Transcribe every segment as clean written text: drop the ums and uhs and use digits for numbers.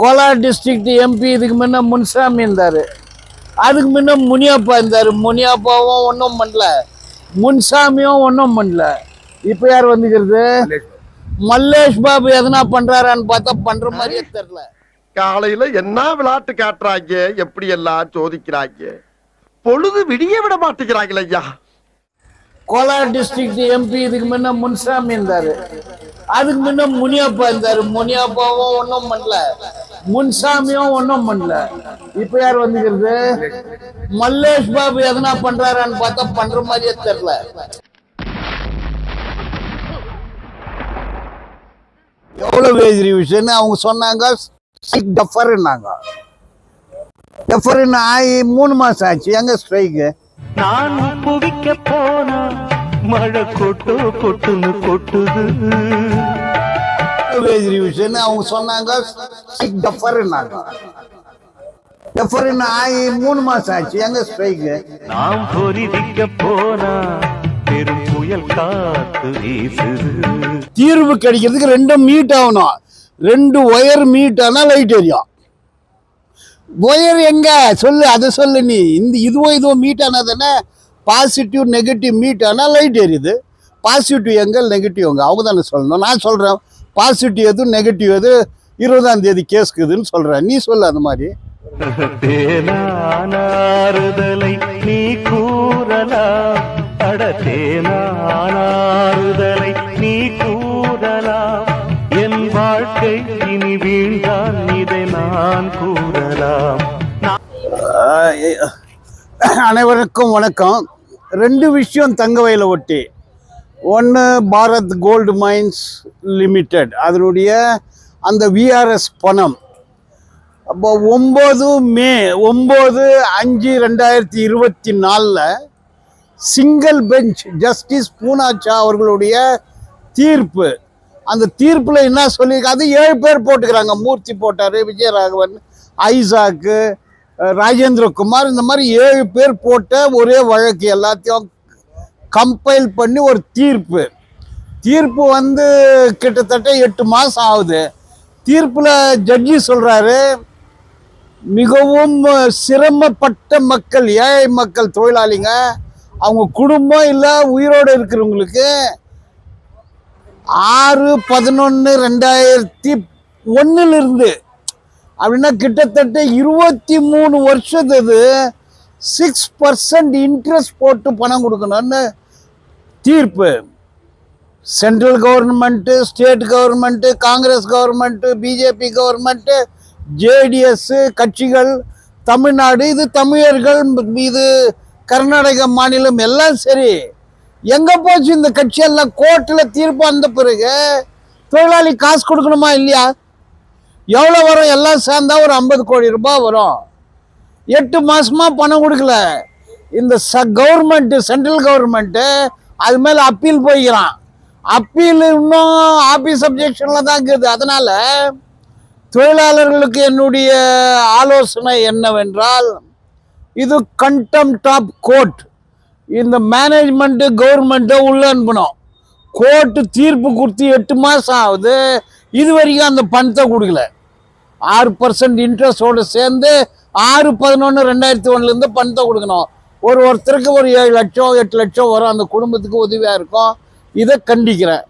Kolar district MP இதுக்கு முன்ன முன்சாமி இருந்தார். அதுக்கு முன்ன முனியப்பா இருந்தார். முனியப்பாவும் ஒன்றும் பண்ணல, முன்சாமியும் ஒன்றும் பண்ணல. இப்போ யார் வந்துக்கிறது? மல்லேஷ் பாபு எதனா பண்றாரான்னு பார்த்தா பண்ற மாதிரியே தெரியல. காலையில என்ன விளையாட்டு காட்டுறாங்க, எப்படி எல்லாம் சோதிக்கிறாங்க, பொழுது விடிய விட மாட்டேங்கிறாங்களே ஐயா. கோலார் டிஸ்ட்ரிக்ட் எம்பி இதுக்கு முன்ன முன்சாமி இருந்தார். அதுக்கு முன்ன முனியப்பா இருந்தார். முனியப்பாவும் ஒன்றும் பண்ணல, முன்சாமியும் ஒன்றும் பண்ணல. இப்போ யார் வந்துக்கிறது? மல்லேஷ் பாபு எதனா பண்றாரான்னு பார்த்தா பண்ற மாதிரியே தெரியல. எவ்வளவு வேஜ் ரிவிஷன் அவங்க சொன்னாங்க. டஃபர்னாங்க. டஃபர்னு ஆகி 3 மாசம் ஆச்சு. எங்க ஸ்ட்ரைக்கு? நான் புவிக்க போனா மழை கொட்டு கொட்டுன்னு கொட்டுது. வேஜ் ரிவிஷன் அவங்க சொன்னாங்க. டஃபர்னாங்க. டஃபர்னு ஆகி 3 மாசம் ஆச்சு. எங்க ஸ்ட்ரைக்கு? நாம் பொறிவிக்க போனா பெரும் புயல் காத்து வீசுது. தீர்வு கிடைக்கிறதுக்கு 2 மீட் ஆகணும். 2 ஒயர் மீட் ஆனா லைட் எரியும். ஒயர் எங்க சொல்லு, அதை சொல்லு நீ. இதுவோ மீட் ஆனா தானே பாசிட்டிவ் நெகட்டிவ் மீட் ஆனா லைட் எரியுது. பாசிட்டிவ் எங்க நெகட்டிவ் எங்க அவங்க தானே சொல்லணும். நான் சொல்றேன் பாசிட்டிவ் எது நெகட்டிவ் எது 20ஆம் தேதி கேஸ்க்குதுன்னு சொல்றேன். நீ சொல்லு அந்த மாதிரி. தேனானாறுதலை நீ கூறலாம், அடத்தேனானாறுதலை நீ கூறலாம். என் வாழ்க்கை இனி வீழ்ந்தான், இதை நான் கூறலாம். அனைவருக்கும் வணக்கம். 2 விஷயம் தங்கவயல ஒட்டி. ஒன்று பாரத் கோல்டு மைன்ஸ் லிமிடெட், அதனுடைய அந்த விஆர்எஸ் பணம். அப்போ 9 மே 9/5/2024 சிங்கிள் பெஞ்ச் ஜஸ்டிஸ் பூனாச்சா அவர்களுடைய தீர்ப்பு. அந்த தீர்ப்பில் என்ன சொல்லியிருக்கு? அது 7 பேர் போட்டுக்கிறாங்க. மூர்த்தி போட்டார், விஜயராகவன், ஐசாக்கு, ராஜேந்திரகுமார், இந்த மாதிரி 7 பேர் போட்ட ஒரே வழக்கு எல்லாத்தையும் கம்பைல் பண்ணி ஒரு தீர்ப்பு. தீர்ப்பு வந்து கிட்டத்தட்ட 8 மாதம் ஆகுது. தீர்ப்பில் ஜட்ஜி சொல்கிறாரு, மிகவும் சிரமப்பட்ட மக்கள், ஏழை மக்கள், தொழிலாளிங்க, அவங்க குடும்பம் இல்லை உயிரோடு இருக்கிறவங்களுக்கு 6/11/2001 அப்படின்னா கிட்டத்தட்ட 23 வருஷத்துக்கு 6% இன்ட்ரெஸ்ட் போட்டு பணம் கொடுக்கணும்னு தீர்ப்பு. Central government, state government, Congress government, BJP government, JDS கட்சிகள், தமிழ்நாடு, இது தமிழர்கள், இது கர்நாடக மாநிலம், எல்லாம் சரி. எங்கே போச்சு இந்த கட்சியெல்லாம்? கோர்ட்டில் தீர்ப்பு வந்த பிறகு தொழிலாளி காசு கொடுக்கணுமா இல்லையா? எவ்வளோ வரும்? எல்லாம் சேர்ந்தா ஒரு 50 கோடி ரூபாய் வரும். 8 மாதமாக பணம் கொடுக்கல இந்த கவர்மெண்ட்டு, சென்ட்ரல் கவர்மெண்ட்டு. அது மேலே அப்பீல் போய்க்கிறான். அப்பீல் இன்னும் ஆபீஸ் அப்ஜெக்ஷனில் தான் இருக்குது. அதனால் தொழிலாளர்களுக்கு என்னுடைய ஆலோசனை என்னவென்றால், இது கண்டெம்ப்ட் ஆஃப் கோர்ட். இந்த மேனேஜ்மெண்ட்டு கவர்மெண்ட்டை உள்ள அனுப்பணும். கோர்ட்டு தீர்ப்பு கொடுத்து 8 மாதம் ஆகுது, இது வரைக்கும் அந்த பணத்தை கொடுக்கல. 6% இன்ட்ரெஸ்டோடு சேர்ந்து 6/11/2001 பணத்தை கொடுக்கணும். ஒருத்தருக்கு ஒரு 7 லட்சம் 8 லட்சம் வரும். அந்த குடும்பத்துக்கு உதவியாக இருக்கும். இதை கண்டிக்கிறேன்.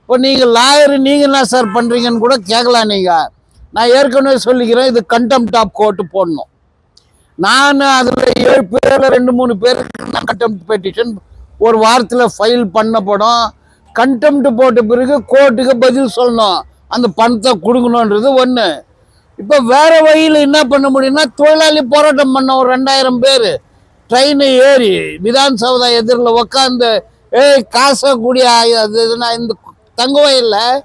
இப்போ நீங்கள் லாயரு, நீங்கள் என்ன சார் பண்ணுறீங்கன்னு கூட கேட்கலாம். நான் ஏற்கனவே சொல்லிக்கிறேன், இது கண்டெம்ப்ட் ஆஃப் கோர்ட்டு போடணும். நான் அதில் 7 பேரில் 2-3 பேருக்கு நான் கண்டெம்ப்ட் பெட்டிஷன் ஒரு வாரத்தில் ஃபைல் பண்ணப்படும். கண்டெம்ப்ட் போட்ட பிறகு கோர்ட்டுக்கு பதில் சொல்லணும், அந்த பணத்தை கொடுக்கணுன்றது ஒன்று. இப்போ வேறு வழியில் என்ன பண்ண முடியும்னா, தொழிலாளி போராட்டம் பண்ண ஒரு 2000 பேர் ட்ரெயினை ஏறி விதான் சௌதா எதிரில் உக்காந்து காசை கூடிய இந்த தங்கவயலில்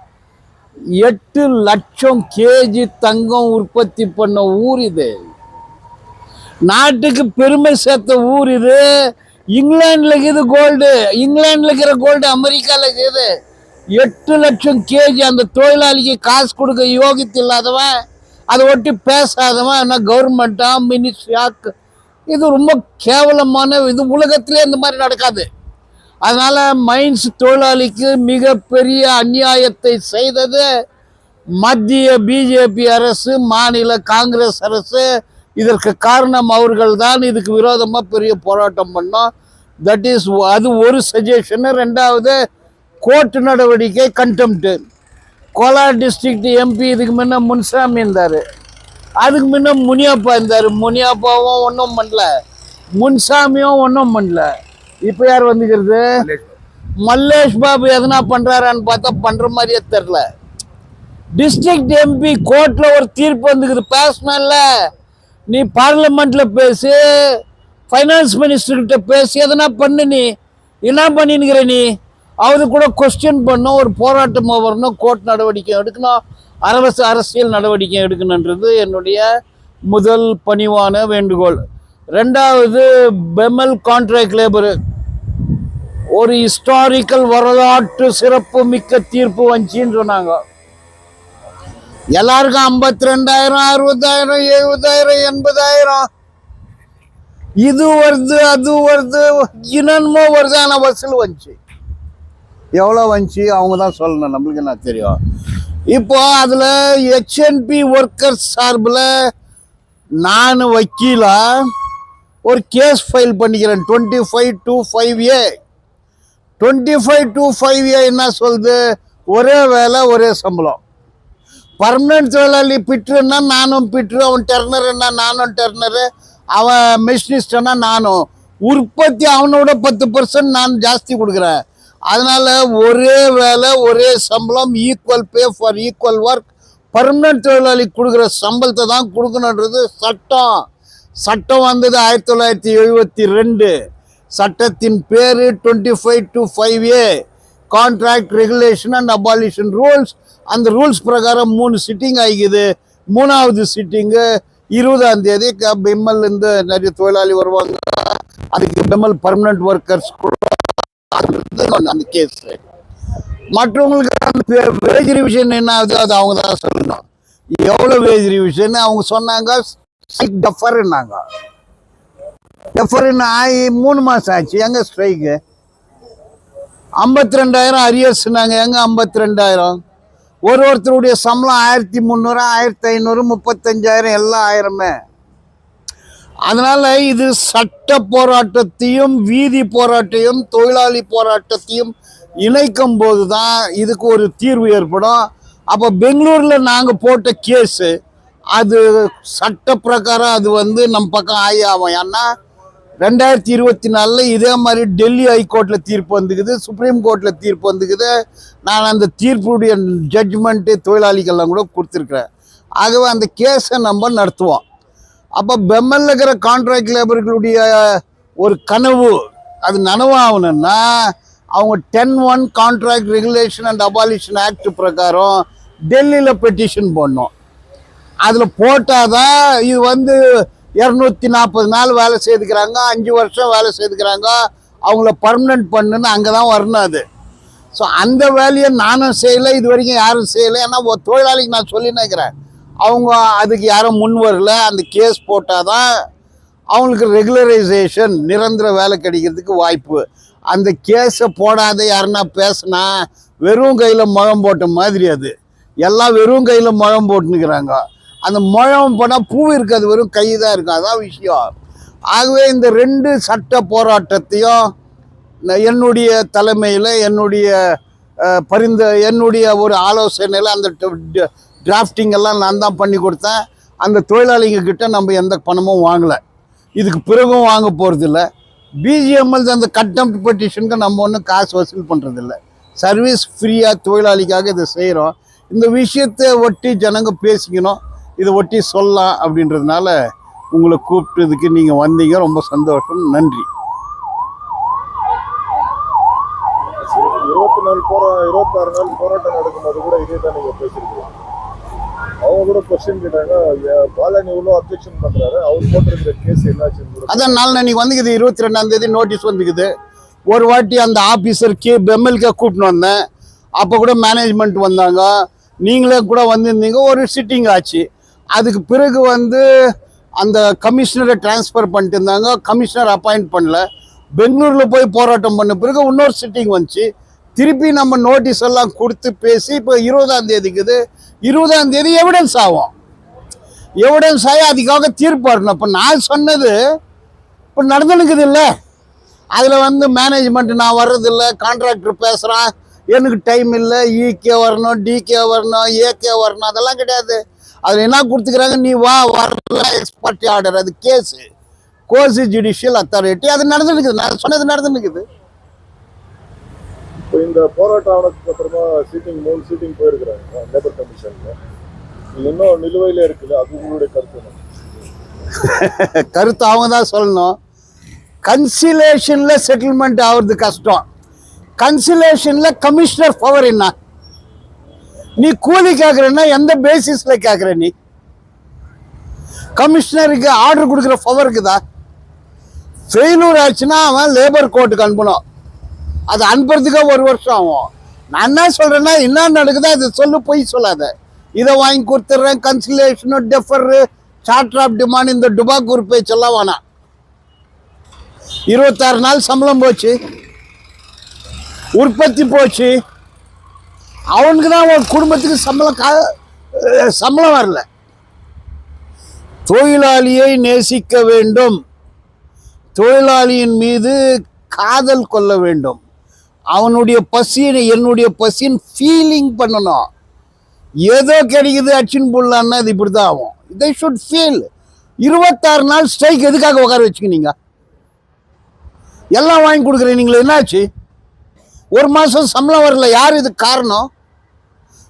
8 லட்சம் கேஜி தங்கம் உற்பத்தி பண்ண ஊர் இது. நாட்டுக்கு பெருமை சேர்த்த ஊர் இது. இங்கிலாண்டில் இருக்குது கோல்டு, இங்கிலாண்டில் இருக்கிற கோல்டு அமெரிக்காவில் இருக்குது. 8 லட்சம் கேஜி. அந்த தொழிலாளிக்கு காசு கொடுக்க யோகித்து இல்லாதவன், அதை ஒட்டி பேசாதவன் என்ன கவர்மெண்ட்டா, மினிஸ்ட்ரியா? இது ரொம்ப கேவலமான இது. உலகத்திலே இந்த மாதிரி நடக்காது. அதனால் மைன்ஸ் தொழிலாளிக்கு மிகப்பெரிய அநியாயத்தை செய்தது மத்திய பிஜேபி அரசு, மாநில காங்கிரஸ் அரசு இதற்கு காரணம் அவர்கள் தான். இதுக்கு விரோதமாக பெரிய போராட்டம் பண்ணோம். தட் இஸ் அது ஒரு சஜஷன். ரெண்டாவது கோர்ட் நடவடிக்கை கண்டெம்ப்ட். கோலார் டிஸ்ட்ரிக்ட் எம்பி இதுக்கு முன்ன முன்சாமி இருந்தார், அதுக்கு முன்ன முனியப்பா இருந்தார். முனியப்பாவும் ஒன்றும் பண்ணல, முன்சாமியும் ஒன்றும் பண்ணல. இப்போ யார் வந்துக்கிறது? மல்லேஷ் பாபு எதனா பண்ணுறாரான்னு பார்த்தா பண்ணுற மாதிரியே தெரில. டிஸ்ட்ரிக்ட் எம்பி கோர்ட்ல ஒரு தீர்ப்பு வந்துக்குது, பேசினல்ல நீ பார்லிமெண்ட்ல பேசு, ஃபைனான்ஸ் மினிஸ்டர்கிட்ட பேசி எதனா பண்ணு. நீ என்ன பண்ணினுக்கிற? நீ அவரு கூட கொஸ்டின் பண்ணும், ஒரு போராட்டம் வரணும், கோர்ட் நடவடிக்கை எடுக்கணும், அரசியல் நடவடிக்கை எடுக்கணுன்றது என்னுடைய முதல் பணிவான வேண்டுகோள். ரெண்டாவது, பெமல் கான்ட்ராக்ட் லேபரு ஒரு ஹிஸ்டாரிக்கல் வரலாற்று சிறப்பு மிக்க தீர்ப்பு வந்துச்சின்னு சொன்னாங்க. எல்லாருக்கும் 52,000, 60,000, 70,000, 80,000 இது வருது, அது வருது, இன்னமோ வருது. ஆனால் வசூல் வந்துச்சு. எவ்வளோ வந்துச்சு அவங்க தான் சொல்லணும், நம்மளுக்கு என்ன தெரியும். இப்போ அதில் HNP ஒர்க்கர்ஸ் சார்பில் நான் வக்கீலா ஒரு கேஸ் ஃபைல் பண்ணிக்கிறேன். 2525A 2525A என்ன சொல்லுது? ஒரே வேலை ஒரே சம்பளம். பர்மனன்ட் தொழிலாளி பிட்டுன்னா நானும் பிட்டு, அவன் டெர்னர்னா நானும் டெர்னரு, அவன் மெஷினிஸ்டனா நானும். உற்பத்தி அவனோட 10% நான் ஜாஸ்தி கொடுக்குறேன். அதனால ஒரே வேலை ஒரே சம்பளம், equal pay for equal work. Permanent தொழிலாளி கொடுக்குற சம்பளத்தை தான் கொடுக்கணுன்றது சட்டம். சட்டம் வந்தது 1972. சட்டத்தின் பேர் 2525A contract regulation and abolition rules. அந்த ரூல்ஸ் பிரகாரம் 3 சிட்டிங் ஆகிக்குது. 3வது சிட்டிங்கு 20ஆம் தேதி பெம்மல்லேருந்து நிறைய தொழிலாளி வருவாங்க. அதுக்கு பெம்மல் பர்மனன்ட் ஒர்க்கர்ஸ் அந்த கேஸ். மற்றவங்களுக்கு அந்த வேஜ் ரிவிஷன் என்ன ஆகுது அது அவங்க தான் சொல்லணும். எவ்வளோ வேஜ் ரிவிஷன் அவங்க சொன்னாங்க. டெஃபர்னாங்க. டெஃபர்னு ஆகி 3 மாதம் ஆச்சு. எங்க ஸ்ட்ரைக்கு? 52,000 அரியர்ஸ்னாங்க. எங்க 52,000? ஒருத்தருடைய சம்பளம் 1300, 1500, 35,000 எல்லாம் 1000. அதனால இது சட்ட போராட்டத்தையும் வீதி போராட்டையும் தொழிலாளி போராட்டத்தையும் இணைக்கும் போது தான் இதுக்கு ஒரு தீர்வு ஏற்படும். அப்போ பெங்களூரில் நாங்கள் போட்ட கேஸு அது சட்ட பிரகாரம் அது நம்ம பக்கம் ஆகும். ஏன்னா 2024 இதே மாதிரி டெல்லி ஹைகோர்ட்டில் தீர்ப்பு வந்துக்குது, சுப்ரீம் கோர்ட்டில் தீர்ப்பு வந்துக்குது. நான் அந்த தீர்ப்புடைய ஜட்ஜ்மெண்ட்டு தொழிலாளிகள்லாம் கூட கொடுத்துருக்குறேன். ஆகவே அந்த கேஸை நம்ம நடத்துவோம். அப்போ பெம்மல்ல இருக்கிற கான்ட்ராக்ட் லேபர்களுடைய ஒரு கனவு அது நனவாகணும்னா அவங்க 10(1) contract regulation and abolition act பிரகாரம் டெல்லியில் பெட்டிஷன் போடணும். அதில் போட்டால் தான் இது 240 நாள் வேலை செய்துக்கிறாங்க, 5 வருஷம் வேலை செய்துக்கிறாங்க, அவங்கள பர்மனெண்ட் பண்ணுன்னு அங்கே தான் வரணும் அது. ஸோ அந்த வேலையை நானும் செய்யலை, இது வரைக்கும் யாரும் செய்யலை. ஏன்னா தொழிலாளிக்கு நான் சொல்லி நினைக்கிறேன், அவங்க அதுக்கு யாரும் முன் வரல. அந்த கேஸ் போட்டால் தான் அவங்களுக்கு ரெகுலரைசேஷன், நிரந்தர வேலை கிடைக்கிறதுக்கு வாய்ப்பு. அந்த கேஸை போடாத யாருன்னா பேசுனா வெறும் கையில் முழம் போட்ட மாதிரி. அது எல்லாம் வெறும் கையில் முழம் போட்டுனுக்கிறாங்க. அந்த முழம் போனால் பூ இருக்காது, வெறும் கை தான் இருக்கும். அதான் விஷயம். ஆகவே இந்த 2 சட்ட போராட்டத்தையும் என்னுடைய தலைமையில் என்னுடைய ஒரு ஆலோசனையில் அந்த டிராஃப்டிங் எல்லாம் நான் தான் பண்ணி கொடுத்தேன். அந்த தொழிலாளிங்க கிட்ட நம்ம எந்த பணமும் வாங்கலை, இதுக்கு பிறகும் வாங்க போகிறதில்ல. பிஜிஎம்எல் அந்த கண்டெம்ப்ட் பெட்டிஷனுக்கு நம்ம ஒன்றும் காசு வசூல் பண்ணுறதில்ல. சர்வீஸ் ஃப்ரீயாக தொழிலாளிக்காக இதை செய்கிறோம். இந்த விஷயத்தை ஒட்டி ஜனங்க பேசிக்கணும், இதை ஒட்டி சொல்லலாம் அப்படின்றதுனால உங்களை கூப்பிட்டதுக்கு நீங்கள் வந்தீங்க, ரொம்ப சந்தோஷம், நன்றி. 26 நாள் போராட்டம் நடக்கும்போது கூட இதே தான் நீங்கள் பேசியிருக்கீங்க. அவங்க கூட கொஸ்டின் கேட்டாங்க, பாலாஜி இவ்வளோ அப்ஜெக்ஷன் பண்ணுறாரு, அவர் போட்டிருக்கிற கேஸ் என்னாச்சு? அதான் நாளைக்கு வந்துக்குது, 22ஆம் தேதி நோட்டீஸ் வந்துக்குது. ஒரு வாட்டி அந்த ஆஃபீஸர் பெம்எல்கே கூப்பிட்டு வந்தேன், அப்போ கூட மேனேஜ்மெண்ட் வந்தாங்க, நீங்களே கூட வந்திருந்தீங்க, ஒரு சிட்டிங் ஆச்சு. அதுக்கு பிறகு அந்த கமிஷனரை டிரான்ஸ்ஃபர் பண்ணிட்டு இருந்தாங்க, கமிஷனர் அப்பாயிண்ட் பண்ணல. பெங்களூரில் போய் போராட்டம் பண்ண பிறகு இன்னொரு சிட்டிங் வந்துச்சு, திருப்பி நம்ம நோட்டீஸ் எல்லாம் கொடுத்து பேசி இப்போ 20ஆம் தேதிக்குது. 20ஆம் தேதி எவிடன்ஸ் ஆகும். எவிடன்ஸ் ஆகி அதுக்காக தீர்ப்பு வரணும். இப்போ நான் சொன்னது இப்போ நடந்துனுக்குது இல்லை. அதில் வந்து மேனேஜ்மெண்ட் நான் வர்றதில்லை, கான்ட்ராக்டர் பேசுகிறான், எனக்கு டைம் இல்லை, இகே வரணும், டிகே வரணும், ஏகே வரணும், அதெல்லாம் கிடையாது. அதில் என்ன கொடுத்துக்கிறாங்க, நீ வா, வரல, எக்ஸ்பர்ட் ஆர்டர், அது கேஸு, கோர்ஸ் ஜுடிஷியல் அத்தாரிட்டி, அது நடந்துருக்குது. நான் சொன்னது நடந்துருக்குது. இப்போ இந்த போராட்டம் ஆனதுக்கு அப்புறமா மூணு சீட்டிங் போயிருக்கிறாங்க லேபர் கமிஷன்ல. இன்னும் நிலுவையில இருக்குது. அது உங்களுடைய கருத்து என்ன? கருத்து அவங்க தான் சொல்லணும். கன்சிலேஷன்ல செட்டில்மெண்ட் ஆகுறது கஷ்டம். கன்சிலேஷன்ல கமிஷனர் பவர் என்ன? நீ கூலி கேட்குறன்னா எந்த பேசிஸ்ல கேட்குற? நீ கமிஷனருக்கு ஆர்டர் கொடுக்குற பவர் இருக்குதா? ஃபெயிலூர் ஆச்சுன்னா அவன் லேபர் கோர்ட்டுக்கு அனுப்பணும். அது அனுப்புறதுக்கு 1 வருஷம் ஆகும். நான் என்ன சொல்றேன்னா, என்ன நடக்குதோ அது சொல்லு, போய் சொல்லாத. இதை வாங்கி கொடுத்துட்றேன், கன்சிலேஷனு, டெஃபரு, சார்ட்டர் ஆஃப் டிமாண்ட், இந்த டுபாக்கூர் பேச்செல்லாம் வேணாம். 26 நாள் சம்பளம் போச்சு, உற்பத்தி போச்சு, அவனுக்கு தான் ஒரு குடும்பத்துக்கு சம்பளம் வரல. தொழிலாளியை நேசிக்க வேண்டும், தொழிலாளியின் மீது காதல் கொள்ள வேண்டும், அவனுடைய பசியை என்னுடைய பசின்னு ஃபீலிங் பண்ணணும். ஏதோ கிடைக்குது அச்சின் புல்லான்னா இது இப்படி தான் ஆகும். இதை ஷுட் ஃபீல். 26 நாள் ஸ்ட்ரைக் எதுக்காக உட்கார வச்சுக்கினீங்க? எல்லாம் வாங்கி கொடுக்குறேன், நீங்களே என்னாச்சு? 1 மாதம் சம்பளம் வரல, யார் இது காரணம்?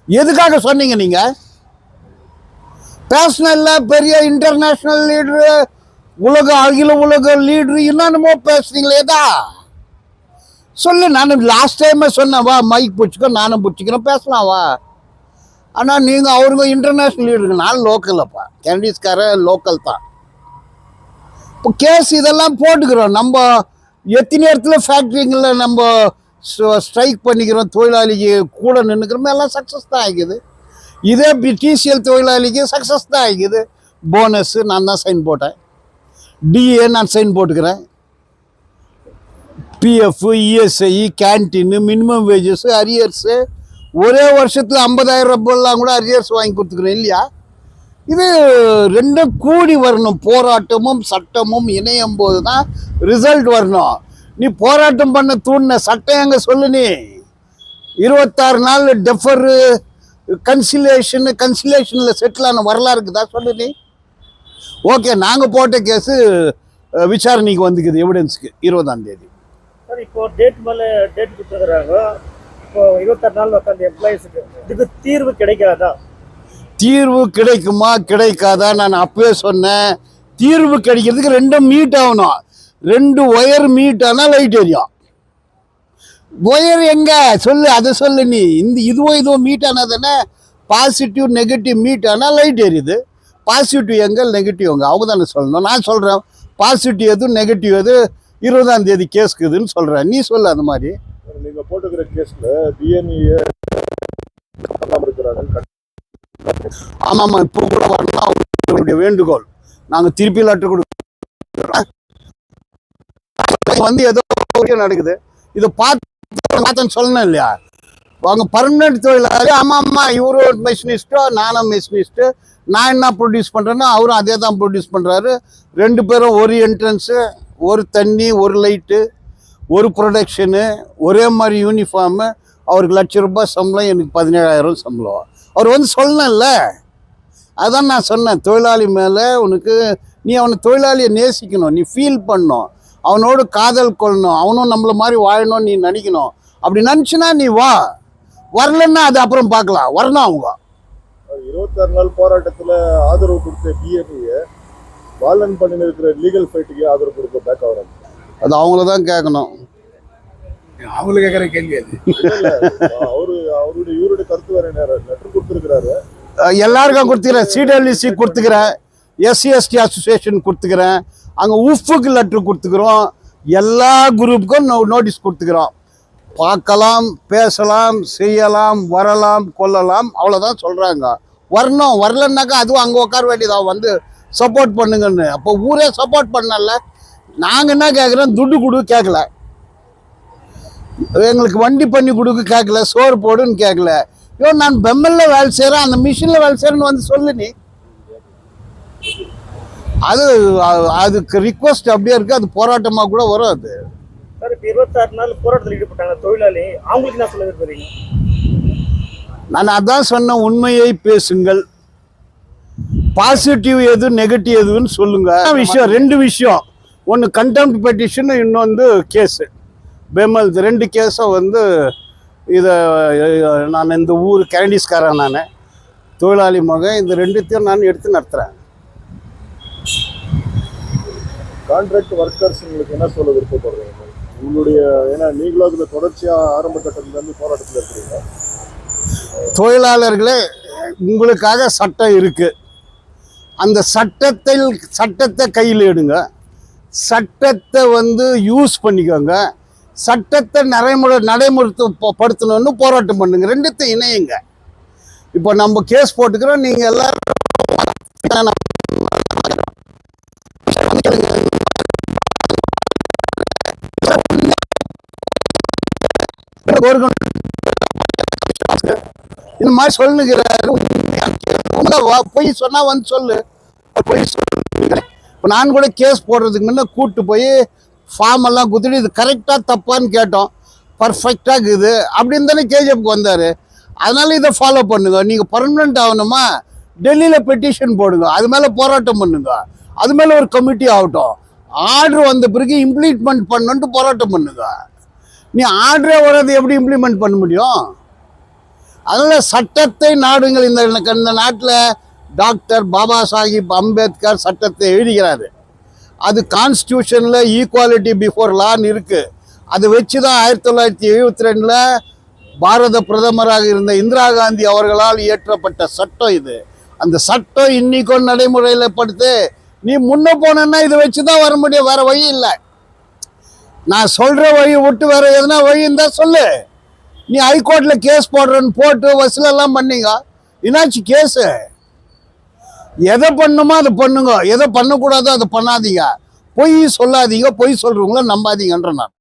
எதுக்காக சொன்னீங்க? நீங்கள் பேசினல்ல, பெரிய இன்டர்நேஷ்னல் லீடரு, அகில உலக லீடரு, என்னென்னமோ பேசுறீங்களே, ஏதா சொல்லு. நான் லாஸ்ட் டைமே சொன்னேன், வா மைக் பிடிச்சிக்கோ, நானும் பிடிச்சிக்கிறேன், பேசலாம் வா. ஆனால் நீங்கள் அவருங்க இன்டர்நேஷ்னல் லீடருக்கு, நான் லோக்கல்லப்பா, கேண்டிஸ்காரன் லோக்கல் தான். இப்போ கேஸ் இதெல்லாம் போட்டுக்கிறோம். நம்ம எத்தனை இடத்துல ஃபேக்ட்ரிங்களில் நம்ம ஸ்ட்ரைக் பண்ணிக்கிறோம், தொழிலாளிக்கு கூட நின்றுக்கிறோம், எல்லாம் சக்ஸஸ் தான் ஆகிக்குது. இதே டிசிஎல் தொழிலாளிக்கு சக்ஸஸ் தான் ஆகிக்குது. போனஸ்ஸு நான் தான் சைன் போட்டேன், டிஏ நான் சைன் போட்டுக்கிறேன், PF, ESI, canteen, minimum wages, arrears, ஒரே வருஷத்தில் 50,000 ரூபாயெல்லாம் கூட அரியர்ஸ் வாங்கி கொடுத்துக்கிறேன் இல்லையா? இது ரெண்டும் கூடி வரணும். போராட்டமும் சட்டமும் இணையும் போது தான் ரிசல்ட் வரணும். நீ போராட்டம் பண்ண தூண்டின சட்டம் எங்க சொல்லு? நீ 26 நாள் டெஃபரு, கன்சிலேஷனில் செட்டில் ஆன வரலாறு இருக்குதா சொல்லு நீ? ஓகே, நாங்கள் போட்ட கேஸு விசாரணைக்கு வந்துக்குது, எவிடன்ஸுக்கு 20ஆம் தேதி. சார், இப்போ டேட் மேலே டேட் கொடுத்துருக்குறாங்க. இப்போ 26 நாள் உட்காந்து எம்ப்ளாயிஸுக்கு இதுக்கு தீர்வு கிடைக்காதா? தீர்வு கிடைக்குமா கிடைக்காதா? நான் அப்பவே சொன்னேன், தீர்வு கிடைக்கிறதுக்கு 2 மீட் ஆகணும். 2 ஒயர் மீட் ஆனால் லைட் எரியும். ஒயர் எங்க சொல்லு, அதை சொல்லு நீ. இதுவும் மீட் ஆனால் தானே, பாசிட்டிவ் நெகட்டிவ் மீட் ஆனால் லைட் எரியுது. பாசிட்டிவ் எங்க, நெகட்டிவ் எங்க, அவங்க தானே சொல்லணும். நான் சொல்கிறேன் பாசிட்டிவ் எது நெகட்டிவ் எது 20ஆம் தேதி கேஸ்க்குதுன்னு சொல்கிறேன். நீ சொல்லு அந்த மாதிரி. நீங்கள் போட்டுக்கிற கேஸில் டிஎன்ஏ இருக்கிறாங்க. ஆமாம், இப்போ கூட வரணும் அவங்களுடைய வேண்டுகோள். நாங்கள் திருப்பி லெட்டர் கொடுக்குறோம். வந்து ஏதோ நடக்குது, இதை பார்த்தேன்னு சொல்லணும் இல்லையா? அவங்க பர்மனெண்ட் தொழிலாளி. ஆமாம்மா, இவரு மெஷினிஸ்ட்டோ நானும் மெஷினிஸ்ட்டு. நான் என்ன ப்ரொடியூஸ் பண்ணுறேன்னா அவரும் அதே தான் ப்ரொடியூஸ் பண்ணுறாரு. 2 பேரும் ஒரு என்ட்ரன்ஸு, ஒரு தண்ணி, ஒரு லைட்டு, ஒரு ப்ரொடக்ஷனு, ஒரே மாதிரி யூனிஃபார்மு. அவருக்கு ₹1,00,000 சம்பளம், எனக்கு 17,000 சம்பளம். அவர் வந்து சொல்லணும்ல. அதான் நான் சொன்னேன், தொழிலாளி மேலே உனக்கு, நீ அவனை தொழிலாளியை நேசிக்கணும், நீ ஃபீல் பண்ணணும், அவனோடு காதல் கொள்ளணும், அவனும் நம்மளை மாதிரி வாழணும்னு நீ நினைக்கணும். அப்படி நினச்சினா நீ வா, வரலன்னா அது அப்புறம் பார்க்கலாம். வரணும் அவங்க. 26 நாள் போராட்டத்தில் ஆதரவு கொடுத்த டிஎன்ஏ பாலன் பண்ணின்னு இருக்கிற லீகல் ஃபைட்டுக்கு ஆதரவு கொடுக்க பேக் ஆகிறாங்க. அது அவங்கள தான் கேட்கணும். அவங்களுக்கு கேட்குற கேள்வி அது. இவருடைய கருத்து வேற லெட்டர் கொடுத்துருக்கிறாரு. எல்லாருக்கும் கொடுத்துக்கிறேன், சிடபிள்யூசி கொடுத்துக்கிறேன், SC/ST அசோசியேஷன் கொடுத்துக்கிறேன், அங்கே உஃப்க்கு லெட்டர் கொடுத்துக்கிறோம், எல்லா குரூப்புக்கும் நோட்டீஸ் கொடுத்துக்கிறோம். பார்க்கலாம், பேசலாம், செய்யலாம், வரலாம், கொள்ளலாம், அவ்வளோதான் சொல்கிறாங்க. வரணும், வரலன்னாக்கா அதுவும் அங்கே உட்கார வேண்டியதான், வந்து சப்போர்ட் பண்ணுங்கன்னு. அப்போ ஊரே சப்போர்ட் பண்ணல. நாங்கள் என்ன கேட்குறோம், துட்டு கொடு கேட்கல. எங்களுக்கு வண்டி பண்ணி கொடுக்க கேட்கல, சோறு போடுன்னு கேட்கல. ஐயோ நான் பெம்மல்ல வேலை செய்கிறேன், அந்த மிஷினில் வேலை செய்கிறேன்னு வந்து சொல்லு நீ. அதுக்கு ரிக்வஸ்ட் அப்படியே இருக்குது, அது போராட்டமாக கூட வரும். அது சார் இப்போ 26 நாள் போராட்டத்தில் ஈடுபட்டாங்க தொழிலாளி, அவங்களுக்கு என்ன சொல்ல விரும்புறீங்க? நான் அதான் சொன்ன, உண்மையை பேசுங்கள், பாசிட்டிவ் எது நெகட்டிவ் எதுன்னு சொல்லுங்க. விஷயம் 2 விஷயம், ஒன்று கண்டெம்ட் பெட்டிஷன், இன்னொன்று கேஸு பெமல். 2 கேஸை வந்து இதை நான் இந்த ஊர் கேண்டிஸ்காரன், நான் தொழிலாளி மகன், இந்த 2த்தையும் நான் எடுத்து நடத்துகிறேன். கான்ட்ராக்ட் ஒர்க்கர்ஸ் உங்களுக்கு என்ன சொல்ல விருப்பப்படுறீங்க உங்களுடைய? ஏன்னா நீங்களும் அதுல தொடர்ச்சியா ஆரம்ப கட்டத்துல இருந்து போராட்டத்தில் இருக்கிறீங்க. தொழிலாளர்களே, உங்களுக்காக சட்டம் இருக்கு, அந்த சட்டத்தை கையில் எடுங்க, சட்டத்தை வந்து யூஸ் பண்ணிக்கோங்க, சட்டத்தை நடைமுறைப்படுத்தணும்னு போராட்டம் பண்ணுங்க. 2த்தையும் இணையுங்க. இப்போ நம்ம கேஸ் போட்டுக்கிறோம், நீங்க எல்லாரும் இந்த மாதிரி சொல்லுகிறாரு. பொய் சொன்னா வந்து சொல்லு, பொய் சொல்லு. இப்போ நான் கூட கேஸ் போடுறதுக்கு முன்ன கூப்பிட்டு போய் ஃபார்ம் எல்லாம் குத்துட்டு இது கரெக்டாக தப்பான்னு கேட்டோம். பர்ஃபெக்டாக இருக்குது அப்படின்னு தானே கேஜிஎஃப்க்கு வந்தார். அதனால இதை ஃபாலோ பண்ணுங்க. நீங்கள் பர்மனெண்ட் ஆகணுமா, டெல்லியில் பெட்டிஷன் போடுங்க, அது மேலே போராட்டம் பண்ணுங்க, அது மேலே ஒரு கமிட்டி ஆகட்டும், ஆர்டர் வந்த பிறகு இம்ப்ளிமெண்ட் பண்ணணுன்ட்டு போராட்டம் பண்ணுங்க. நீ ஆர்டரே வர்றது எப்படி இம்ப்ளிமெண்ட் பண்ண முடியும்? அதனால் சட்டத்தை நாடுங்கள். இந்த நாட்டில் டாக்டர் பாபா சாஹிப் அம்பேத்கர் சட்டத்தை எழுதுகிறாரு. அது கான்ஸ்டியூஷனில் ஈக்குவாலிட்டி பிஃபோர் லான்னு இருக்குது. அதை வச்சு தான் 1972 பாரத பிரதமராக இருந்த இந்திரா காந்தி அவர்களால் இயற்றப்பட்ட சட்டம் இது. அந்த சட்டம் இன்னைக்கும் நடைமுறையில் படுத்து நீ முன்ன போனா இதை வச்சு தான் வர முடியும், வேற வழி இல்லை. நான் சொல்கிற வழி விட்டு வேற எதுனா வழி இருந்தால் சொல்லு. நீ ஹைகோர்ட்டில் கேஸ் போடுறன்னு போட்டு வசூலெல்லாம் பண்ணீங்க, என்னாச்சு கேஸு? எதை பண்ணுமோ அதை பண்ணுங்க, எதை பண்ணக்கூடாதோ அதை பண்ணாதீங்க, பொய் சொல்லாதீங்க, பொய் சொல்கிறவங்கள நம்பாதீங்கன்ற நான்.